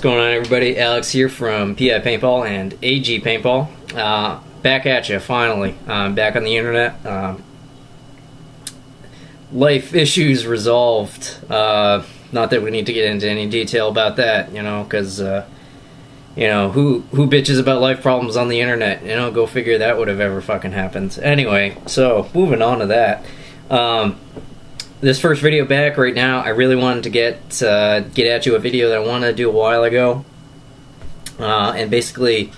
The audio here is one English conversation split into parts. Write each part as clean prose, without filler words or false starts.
going on, everybody? Alex here from PI Paintball and AG Paintball. Back at you, finally. Back on the internet. Life issues resolved. Not that we need to get into any detail about that, you know, because, you know, who bitches about life problems on the internet? You know, go figure that would have ever fucking happened. Anyway, so, moving on to that. This first video back right now, I really wanted to get at you a video that I wanted to do a while ago. And basically,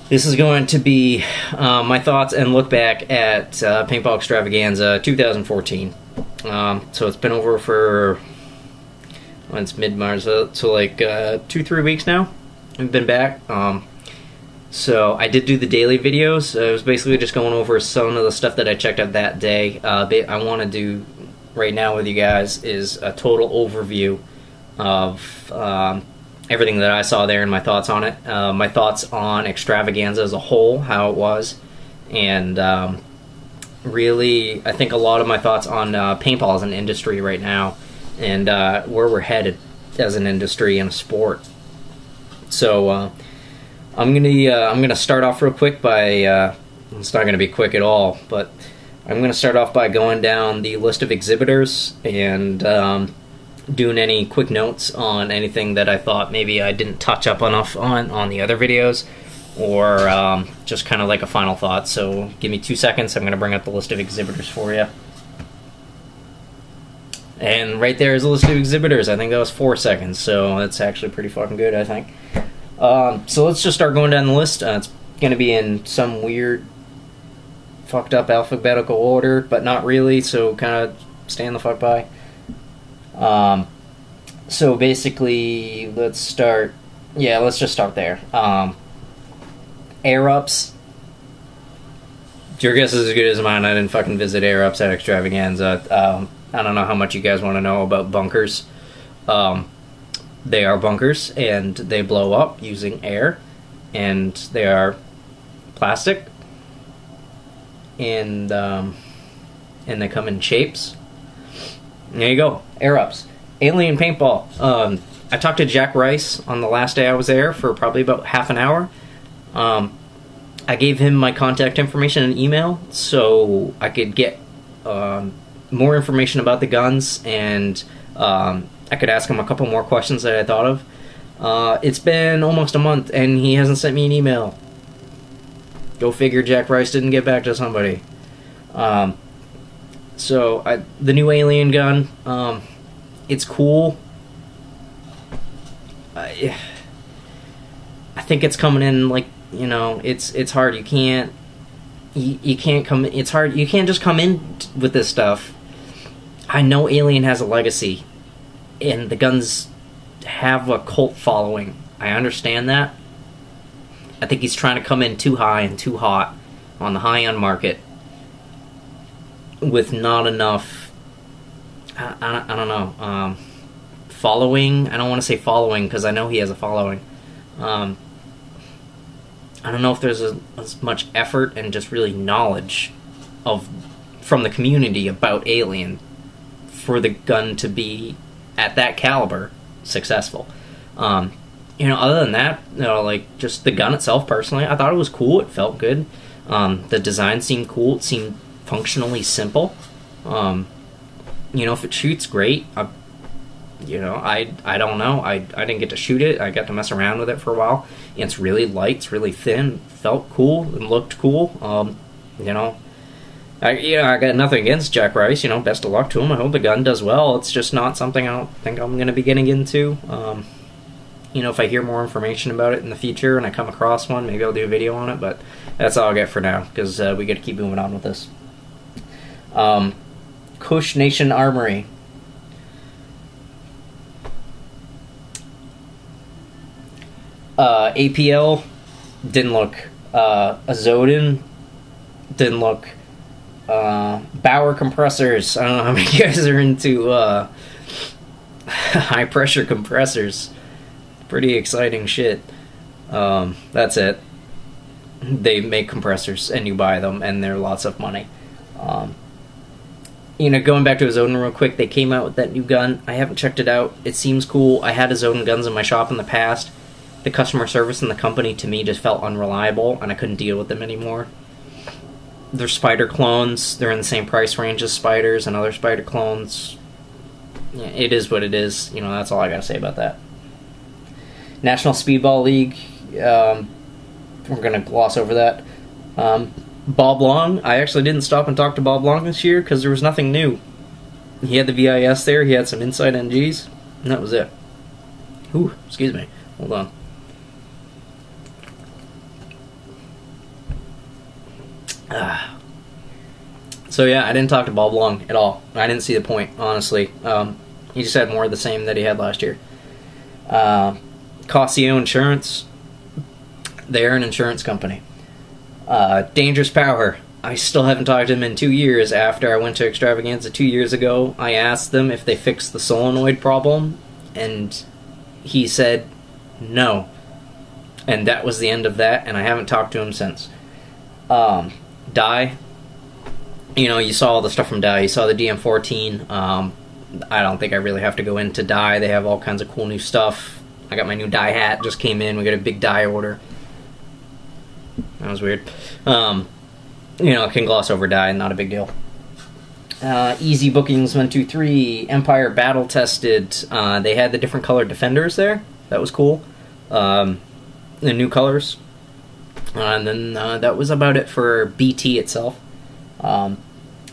this is going to be my thoughts and look back at Paintball Extravaganza 2014. So it's been over for, well, it's mid-March, so like 2-3 weeks now. We've been back. So I did do the daily videos. It was basically just going over some of the stuff that I checked out that day. I want to do right now with you guys is a total overview of everything that I saw there and my thoughts on it. My thoughts on Extravaganza as a whole, how it was, and really, I think a lot of my thoughts on paintball as an industry right now, and where we're headed as an industry and a sport. So I'm gonna start off real quick by it's not gonna be quick at all, but I'm gonna start off by going down the list of exhibitors and doing any quick notes on anything that I thought maybe I didn't touch up enough on the other videos, or just kind of like a final thought. So give me 2 seconds. I'm gonna bring up the list of exhibitors for you. And right there is a list of exhibitors. I think that was 4 seconds, so that's actually pretty fucking good, I think. So let's just start going down the list. It's going to be in some weird, fucked up alphabetical order, but not really, so kind of stand the fuck by. So basically, let's just start there. Air ups. Your guess is as good as mine. I didn't fucking visit air ups at Extravaganza. I don't know how much you guys want to know about bunkers. They are bunkers, and they blow up using air, and they are plastic, and they come in shapes. There you go, air ups. Alien paintball. I talked to Jack Rice on the last day I was there for probably about half an hour. I gave him my contact information and email so I could get more information about the guns, and I could ask him a couple more questions that I thought of. It's been almost a month, and he hasn't sent me an email. Go figure, Jack Rice didn't get back to somebody. So, the new alien gun, it's cool. I think it's coming in, like, you know, it's hard. You can't come, it's hard, you can't just come in with this stuff. I know Alien has a legacy, and the guns have a cult following. I understand that. I think he's trying to come in too high and too hot on the high-end market with not enough, I don't know, following. I don't want to say following because I know he has a following. I don't know if there's as much effort and just really knowledge from the community about Alien for the gun to be at that caliber successful. You know, other than that, you know, like, just the gun itself, personally, I thought it was cool. It felt good. The design seemed cool. It seemed functionally simple. You know, if it shoots, great. You know, I don't know. I didn't get to shoot it. I got to mess around with it for a while. And it's really light. It's really thin. Felt cool. It looked cool. You know, I got nothing against Jack Rice. You know, best of luck to him. I hope the gun does well. It's just not something I don't think I'm going to be getting into. You know, if I hear more information about it in the future and I come across one, maybe I'll do a video on it. But that's all I'll get for now, because we got to keep moving on with this. Kush Nation Armory. APL didn't look. Azodin didn't look. Bauer compressors. I don't know how many guys are into high pressure compressors. Pretty exciting shit. That's it. They make compressors and you buy them, and they're lots of money. You know, going back to his Odin real quick, they came out with that new gun. I haven't checked it out. It seems cool. I had his Odin guns in my shop in the past. The customer service in the company, to me, just felt unreliable, and I couldn't deal with them anymore. They're Spider clones. They're in the same price range as Spiders and other Spider clones. Yeah, it is what it is. You know, that's all I gotta say about that. National Speedball League. We're gonna gloss over that. Bob Long. I actually didn't stop and talk to Bob Long this year because there was nothing new. He had the VIS there. He had some Inside NGs, and that was it. Ooh, excuse me. Hold on. So yeah, I didn't talk to Bob Long at all. I didn't see the point, honestly. He just had more of the same that he had last year. Cossio Insurance. They're an insurance company. Dangerous Power. I still haven't talked to him in 2 years after I went to Extravaganza 2 years ago. I asked them if they fixed the solenoid problem, and he said no. And that was the end of that, and I haven't talked to him since. Dye. You know, you saw all the stuff from Dye. You saw the DM14. I don't think I really have to go into Dye. They have all kinds of cool new stuff. I got my new Dye hat. Just came in. We got a big Dye order. That was weird. You know, I can gloss over Dye. Not a big deal. Easy Bookings 1, 2, 3. Empire Battle Tested. They had the different colored Defenders there. That was cool. The new colors. And then that was about it for BT itself.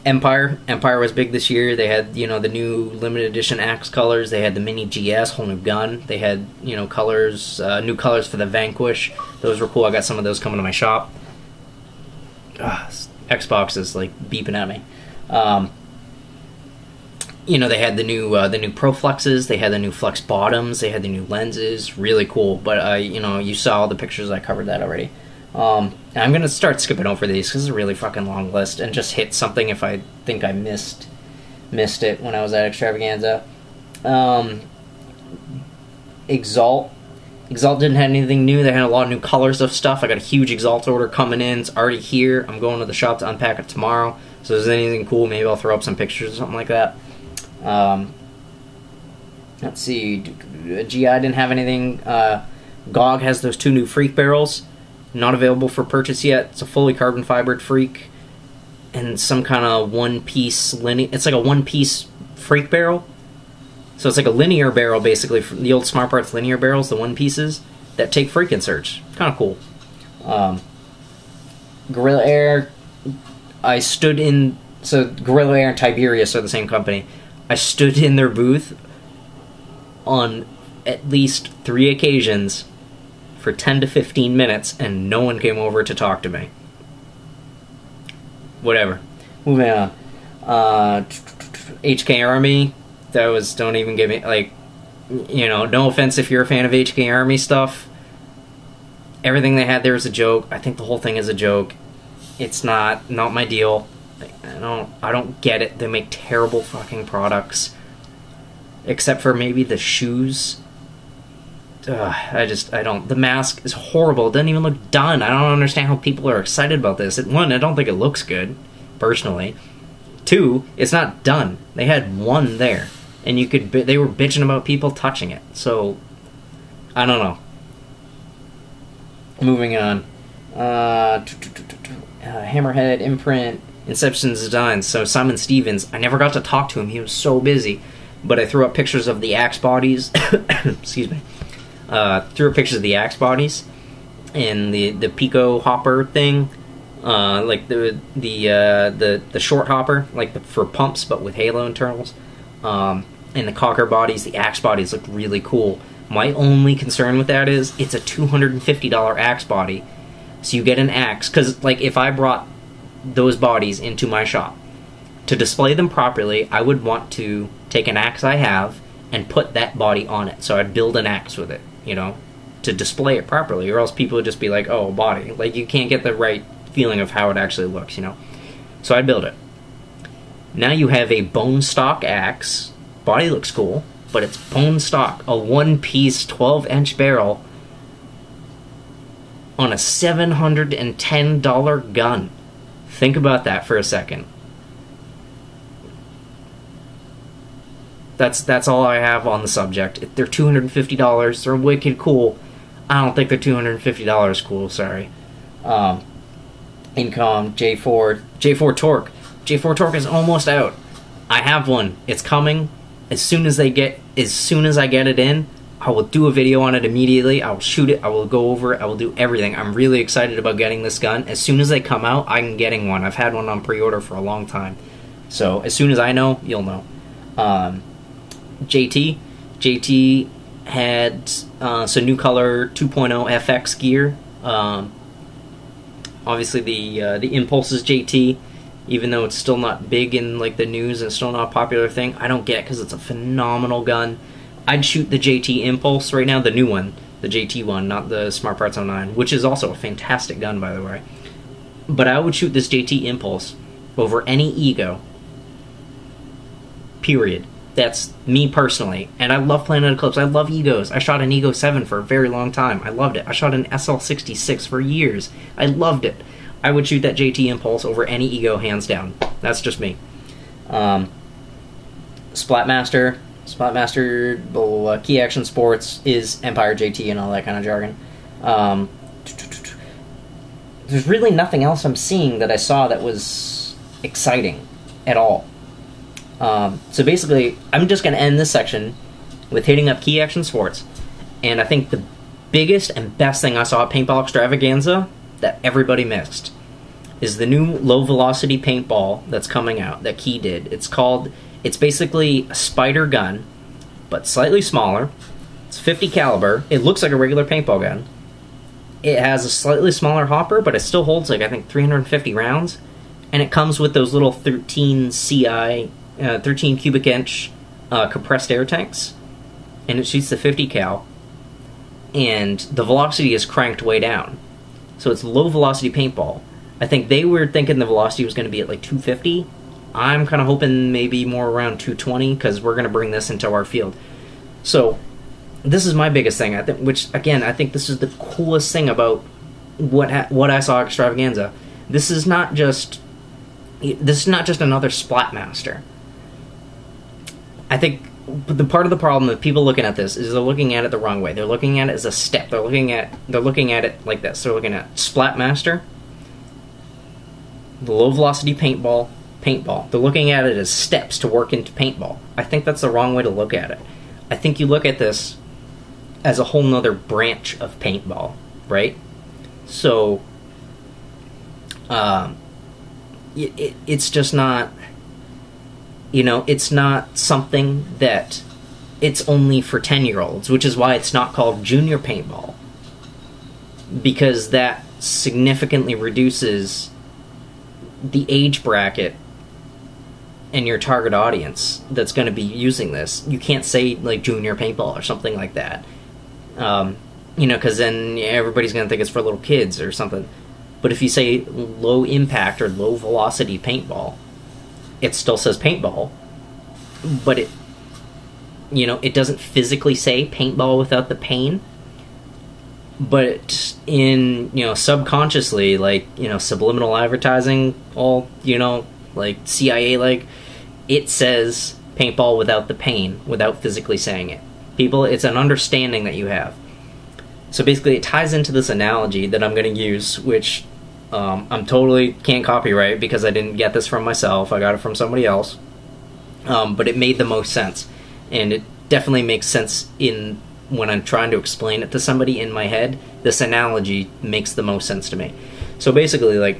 Empire was big this year. They had, you know, the new limited edition Axe colors. They had the mini GS, whole new gun. They had, you know, colors, new colors for the Vanquish. Those were cool. I got some of those coming to my shop. Xbox is like beeping at me. You know, they had the new Pro Flexes. They had the new Flex bottoms. They had the new lenses. Really cool. But you know, you saw all the pictures. I covered that already. I'm gonna start xipping over these because it's a really fucking long list, and just hit something if I think I missed it when I was at Extravaganza. Exalt didn't have anything new. They had a lot of new colors of stuff. I got a huge Exalt order coming in. It's already here. I'm going to the shop to unpack it tomorrow. So if there's anything cool, maybe I'll throw up some pictures or something like that. Let's see. GI didn't have anything. GOG has those 2 new Freak barrels. Not available for purchase yet. It's a fully carbon fibered Freak. And some kind of one-piece linear... It's like a one-piece Freak barrel. So it's like a linear barrel, basically, from the old Smart Parts linear barrels, the one pieces, that take Freak inserts. Kind of cool. Gorilla Air, I stood in... So Gorilla Air and Tiberius are the same company. I stood in their booth on at least 3 occasions for 10 to 15 minutes, and no one came over to talk to me. Whatever. Moving on. HK Army, that was... Don't even give me... Like, you know, no offense if you're a fan of HK Army stuff. Everything they had there is a joke. I think the whole thing is a joke. It's not my deal. I don't get it. They make terrible fucking products. Except for maybe the shoes. I don't... The mask is horrible. It doesn't even look done. I don't understand how people are excited about this. One, I don't think it looks good, personally. 2, it's not done. They had one there, and they were bitching about people touching it. So, I don't know. Moving on. Hammerhead, Imprint, Inception Designs. So Simon Stevens, I never got to talk to him. He was so busy. But I threw up pictures of the axe bodies. Excuse me. Threw up pictures of the axe bodies and the Pico hopper thing, like the short hopper, like for pumps, but with halo internals. And the cocker bodies, the axe bodies looked really cool. My only concern with that is it's a $250 axe body, so you get an axe. Because like if I brought those bodies into my shop to display them properly, I would want to take an axe I have and put that body on it. So I'd build an axe with it, you know, to display it properly, or else people would just be like, oh, body. Like, you can't get the right feeling of how it actually looks, you know. So I'd build it. Now you have a bone stock axe. Body looks cool, but it's bone stock. A one-piece 12-inch barrel on a $710 gun. Think about that for a second. That's all I have on the subject. They're $250. They're wicked cool. I don't think they're $250 cool. Sorry. Incom J4 Torque. J4 Torque is almost out. I have one. It's coming. As soon as I get it in, I will do a video on it immediately. I will shoot it. I will go over it. I will do everything. I'm really excited about getting this gun. As soon as they come out, I'm getting one. I've had one on pre-order for a long time. So as soon as I know, you'll know. JT had some new color 2.0 FX gear. Obviously the Impulse is JT, even though it's still not big in like the news and still not a popular thing. I don't get it because it's a phenomenal gun. I'd shoot the JT Impulse right now, the new one, the JT one, not the Smart Parts 09, which is also a fantastic gun, by the way. But I would shoot this JT Impulse over any Ego. Period. That's me personally. And I love Planet Eclipse. I love Egos. I shot an Ego 7 for a very long time. I loved it. I shot an SL66 for years. I loved it. I would shoot that JT Impulse over any Ego, hands down. That's just me. Splatmaster, Key Action Sports is Empire JT and all that kind of jargon. There's really nothing else I'm seeing that I saw that was exciting at all. So basically, I'm just going to end this section with hitting up Key Action Sports. And I think the biggest and best thing I saw at Paintball Extravaganza that everybody missed is the new low-velocity paintball that's coming out, that Key did. It's basically a spider gun, but slightly smaller. It's 50 caliber. It looks like a regular paintball gun. It has a slightly smaller hopper, but it still holds, like, I think 350 rounds. And it comes with those little 13 cubic inch compressed air tanks. And it shoots the 50 cal. And the velocity is cranked way down. So it's low velocity paintball. I think they were thinking the velocity was going to be at like 250. I'm kind of hoping maybe more around 220, because we're going to bring this into our field. So this is my biggest thing, I think, which again, I think this is the coolest thing about what I saw at Extravaganza. This is not just another Splatmaster. I think the part of the problem of people looking at this is they're looking at it the wrong way. They're looking at it as a step. They're looking at it like this. They're looking at Splatmaster, the low velocity paintball. They're looking at it as steps to work into paintball. I think that's the wrong way to look at it. I think you look at this as a whole nother branch of paintball, right? So, it's just not, it's not something that it's only for 10-year-olds, which is why it's not called junior paintball, because that significantly reduces the age bracket and your target audience that's going to be using this. You can't say like junior paintball or something like that, because then everybody's going to think it's for little kids or something. But if you say low impact or low velocity paintball, it still says paintball, but it doesn't physically say paintball without the pain. But in, subconsciously, like, subliminal advertising, all, like CIA, like, it says paintball without the pain, without physically saying it. People, it's an understanding that you have. So basically it ties into this analogy that I'm going to use, which I'm totally can't copyright because I didn't get this from myself. I got it from somebody else. But it made the most sense. And it definitely makes sense when I'm trying to explain it to somebody in my head. This analogy makes the most sense to me. So basically, like,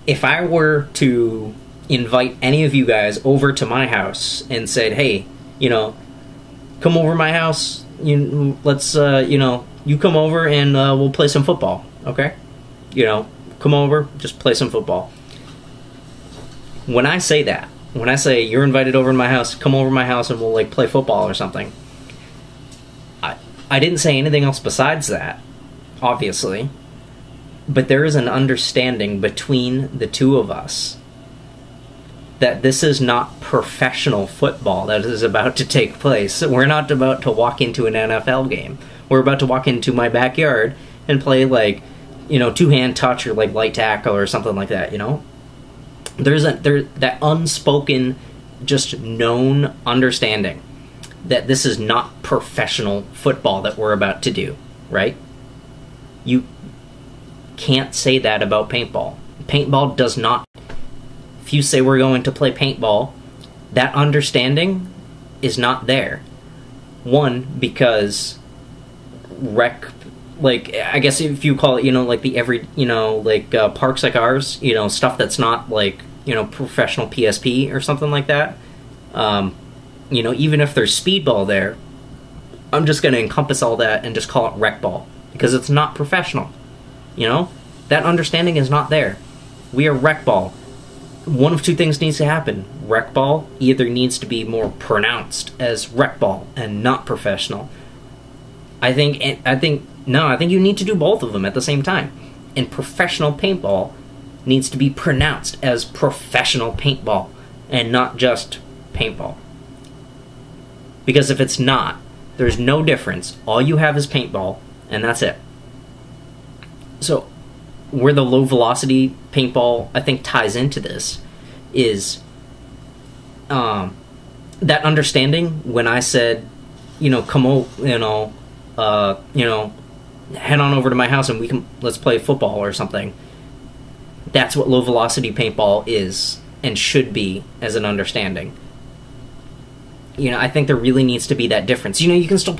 if I were to invite any of you guys over to my house and said, hey, come over to my house, let's, you come over and we'll play some football, okay? Come over, just play some football. When I say that, when I say you're invited over to my house, come over to my house and we'll, like, play football or something, I didn't say anything else besides that, obviously, but there is an understanding between the two of us that this is not professional football that is about to take place. We're not about to walk into an NFL game. We're about to walk into my backyard and play, like, two-hand touch or, like, light tackle or something like that, There's that unspoken just known understanding that this is not professional football that we're about to do, right? You can't say that about paintball. Paintball does not... If you say we're going to play paintball, that understanding is not there. One, because I guess if you call it, like the every, parks like ours, stuff that's not like, professional PSP or something like that, even if there's speedball there, I'm just going to encompass all that and just call it rec ball, because it's not professional. That understanding is not there. We are rec ball. One of two things needs to happen. Rec ball either needs to be more pronounced as rec ball and not professional. I think you need to do both of them at the same time. And professional paintball needs to be pronounced as professional paintball and not just paintball. Because if it's not, there's no difference. All you have is paintball, and that's it. So, where the low velocity paintball, I think, ties into this is that understanding when I said, come over, head on over to my house and let's play football or something. That's what low velocity paintball is and should be as an understanding. I think there really needs to be that difference. You can still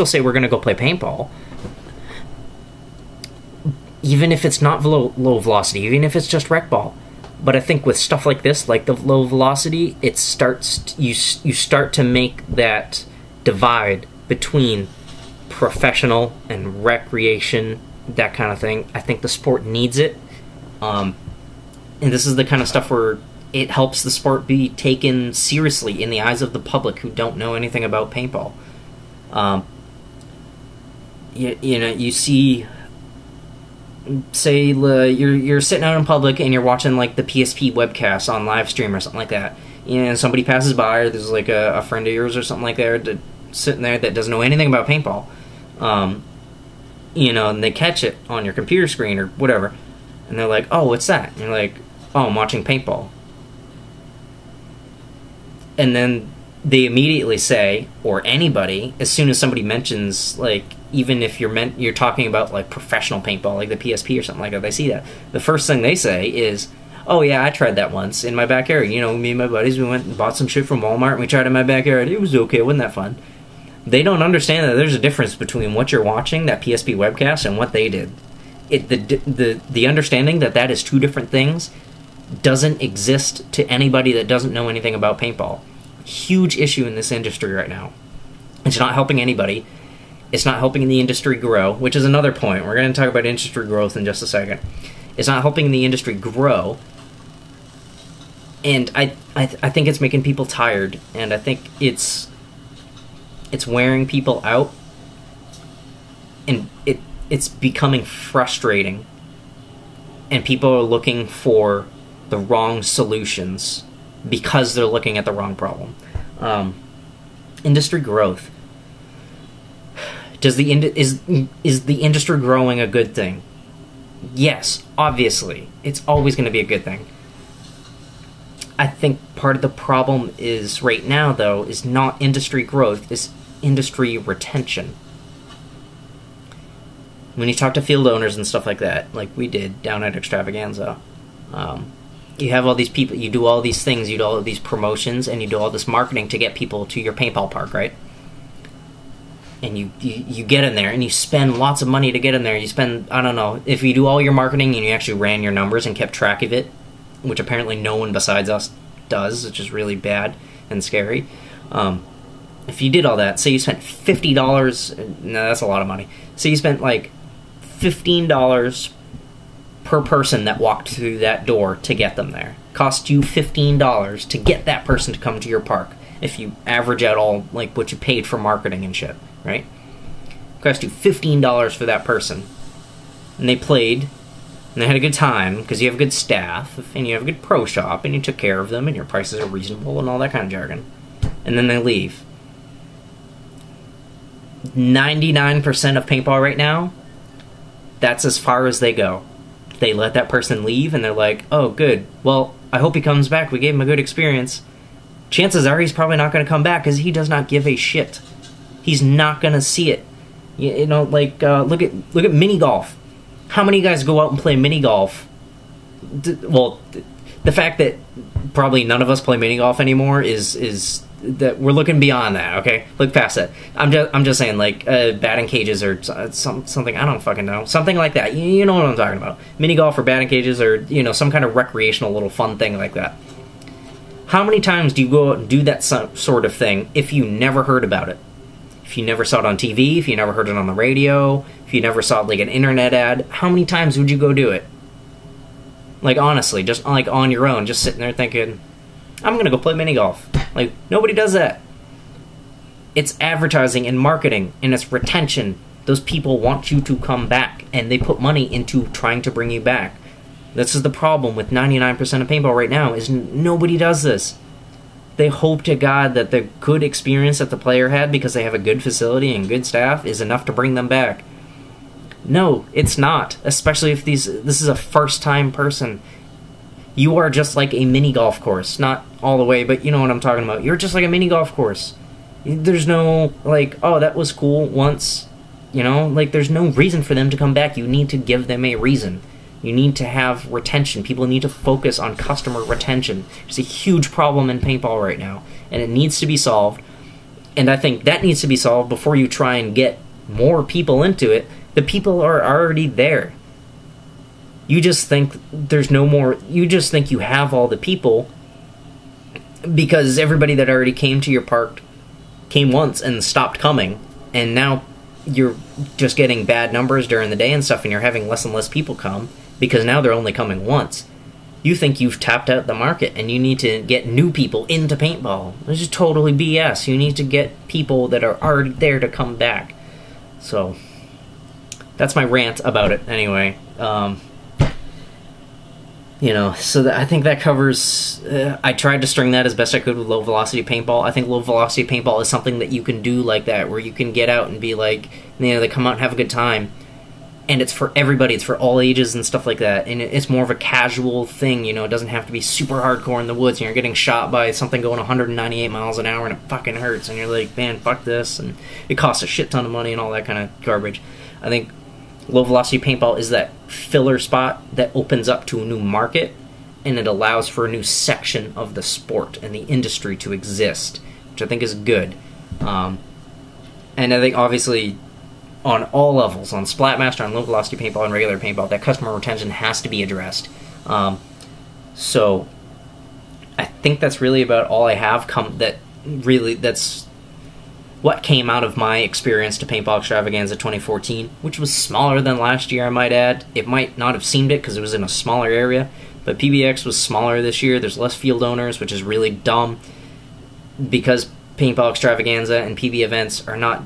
say we're gonna go play paintball, even if it's not low velocity, even if it's just rec ball. But I think with stuff like this, like the low velocity, you start to make that divide between professional and recreation, that kind of thing. I think the sport needs it, and this is the kind of stuff where it helps the sport be taken seriously in the eyes of the public who don't know anything about paintball. You see, say you're sitting out in public and you're watching like the PSP webcast on live stream or something like that, and somebody passes by, or there's like a friend of yours or something like that sitting there that doesn't know anything about paintball, and they catch it on your computer screen or whatever, and they're like, oh, what's that? And you're like, oh, I'm watching paintball. And then they immediately say, or anybody, as soon as somebody mentions, like, even if you're talking about like professional paintball, like the PSP or something like that, they see that. The first thing they say is, oh yeah, I tried that once in my backyard. Me and my buddies, we went and bought some shit from Walmart and we tried it in my backyard. It was okay, wasn't that fun? They don't understand that there's a difference between what you're watching, that PSP webcast, and what they did. The understanding that is two different things doesn't exist to anybody that doesn't know anything about paintball. Huge issue in this industry right now. It's not helping anybody. It's not helping the industry grow, which is another point. We're going to talk about industry growth in just a second. It's not helping the industry grow, and I think it's making people tired, and I think it's wearing people out, and it's becoming frustrating, and people are looking for the wrong solutions because they're looking at the wrong problem. Industry growth. Is the industry growing a good thing? Yes, obviously. It's always going to be a good thing. I think part of the problem is right now, though, is not industry growth, it's industry retention. When you talk to field owners and stuff like that, like we did down at Extravaganza, you have all these people, you do all these things, you do all of these promotions, and you do all this marketing to get people to your paintball park, right? And you get in there, and you spend lots of money to get in there. You spend, I don't know, if you do all your marketing and you actually ran your numbers and kept track of it, which apparently no one besides us does, which is really bad and scary. If you did all that, say you spent $50, no, that's a lot of money. Say you spent like $15 per person that walked through that door to get them there. Cost you $15 to get that person to come to your park. If you average out all like what you paid for marketing and shit, right? It cost you $15 for that person. And they played, and they had a good time, because you have a good staff, and you have a good pro shop, and you took care of them, and your prices are reasonable, and all that kind of jargon. And then they leave. 99% of paintball right now, that's as far as they go. They let that person leave, and they're like, oh, good. Well, I hope he comes back. We gave him a good experience. chances are he's probably not going to come back because he does not give a shit. He's not going to see it. You know, like, look at mini golf. How many guys go out and play mini golf? Well, the fact that probably none of us play mini golf anymore is that we're looking beyond that. Okay, look past that. I'm just saying, like, batting cages or something. I don't fucking know, something like that. You know what I'm talking about? Mini golf or batting cages, or you know, some kind of recreational little fun thing like that. How many times do you go out and do that sort of thing if you never heard about it? If you never saw it on TV, if you never heard it on the radio, if you never saw like an internet ad, how many times would you go do it? Like, honestly, just like on your own, just sitting there thinking, I'm gonna go play mini golf. Like, nobody does that. It's advertising and marketing, and it's retention. Those people want you to come back, and they put money into trying to bring you back. This is the problem with 99% of paintball right now, is nobody does this. They hope to God that the good experience that the player had because they have a good facility and good staff is enough to bring them back. No, it's not. Especially if this is a first-time person. You are just like a mini golf course. Not all the way, but you know what I'm talking about. You're just like a mini golf course. There's no, like, oh, that was cool once. You know, like, there's no reason for them to come back. You need to give them a reason. You need to have retention. People need to focus on customer retention. It's a huge problem in paintball right now, and it needs to be solved. And I think that needs to be solved before you try and get more people into it. The people are already there. You just think there's no more. You just think you have all the people because everybody that already came to your park came once and stopped coming, and now you're just getting bad numbers during the day and stuff, and you're having less and less people come because now they're only coming once. You think you've tapped out the market and you need to get new people into paintball. This is totally BS. You need to get people that are already there to come back. So that's my rant about it anyway. You know, so I think that covers... I tried to string that as best I could with low-velocity paintball. I think low-velocity paintball is something that you can do like that, where you can get out and be like, you know, they come out and have a good time. And it's for everybody. It's for all ages and stuff like that. And it's more of a casual thing, you know. It doesn't have to be super hardcore in the woods, and you're getting shot by something going 198 miles an hour, and it fucking hurts. And you're like, man, fuck this. And it costs a shit ton of money and all that kind of garbage. I think low-velocity paintball is that filler spot that opens up to a new market, and it allows for a new section of the sport and the industry to exist, which I think is good. And I think, obviously, on all levels, on Splatmaster, on low-velocity paintball, and regular paintball, that customer retention has to be addressed. So I think that's really about all I have that's what came out of my experience to Paintball Extravaganza 2014, which was smaller than last year, I might add. It might not have seemed it because it was in a smaller area, but PBX was smaller this year. There's less field owners, which is really dumb, because Paintball Extravaganza and PB events are not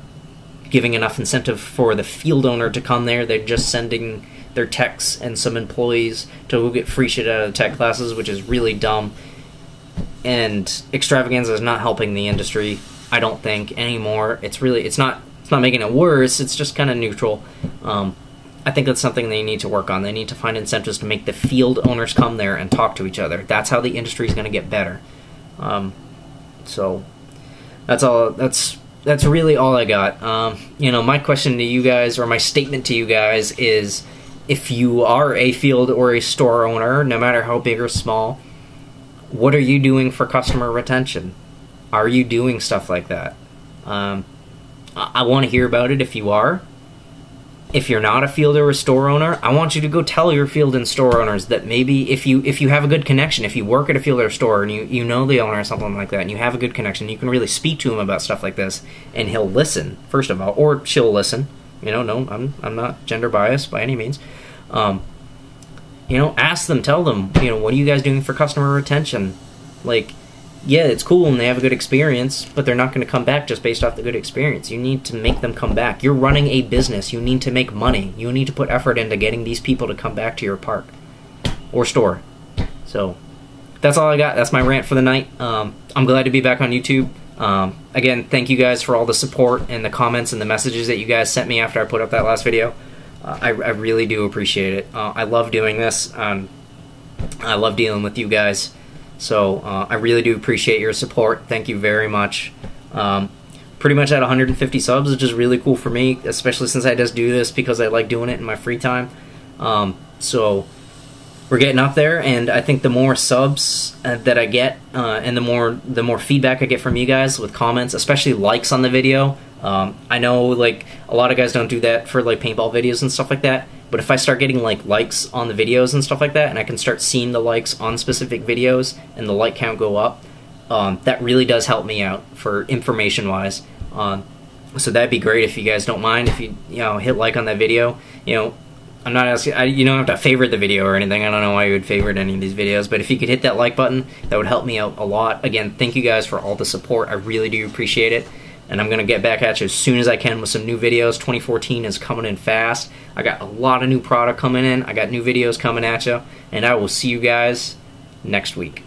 giving enough incentive for the field owner to come there. They're just sending their techs and some employees to go get free shit out of the tech classes, which is really dumb. And Extravaganza is not helping the industry, I don't think, anymore. It's not making it worse. It's just kind of neutral. I think that's something they need to work on. They need to find incentives to make the field owners come there and talk to each other. That's how the industry is going to get better. So that's all. That's really all I got. You know, my question to you guys, or my statement to you guys, is if you are a field or a store owner, no matter how big or small, what are you doing for customer retention? Are you doing stuff like that? I want to hear about it if you are. If you're not a field or a store owner, I want you to go tell your field and store owners that maybe if you have a good connection, if you work at a field or a store and you know the owner or something like that, and you have a good connection, you can really speak to him about stuff like this, and he'll listen, first of all, or she'll listen. You know, no, I'm not gender biased by any means. You know, ask them, tell them, you know, what are you guys doing for customer retention? Like, yeah, it's cool and they have a good experience, but they're not going to come back just based off the good experience. You need to make them come back. You're running a business. You need to make money. You need to put effort into getting these people to come back to your park or store. So that's all I got. That's my rant for the night. I'm glad to be back on YouTube. Again, thank you guys for all the support and the comments and the messages that you guys sent me after I put up that last video. I really do appreciate it. I love doing this. I love dealing with you guys. So I really do appreciate your support. Thank you very much. Pretty much at 150 subs, which is really cool for me, especially since I just do this because I like doing it in my free time. So we're getting up there, and I think the more subs that I get, and the more feedback I get from you guys with comments, especially likes on the video. I know like a lot of guys don't do that for like paintball videos and stuff like that, but if I start getting like likes on the videos and stuff like that, and I can start seeing the likes on specific videos and the like count go up, that really does help me out for information wise. So that'd be great if you guys don't mind if you hit like on that video. I'm not asking, you don't have to favorite the video or anything. I don't know why you would favorite any of these videos, but if you could hit that like button, that would help me out a lot. Again, thank you guys for all the support. I really do appreciate it. And I'm going to get back at you as soon as I can with some new videos. 2014 is coming in fast. I got a lot of new product coming in. I got new videos coming at you. And I will see you guys next week.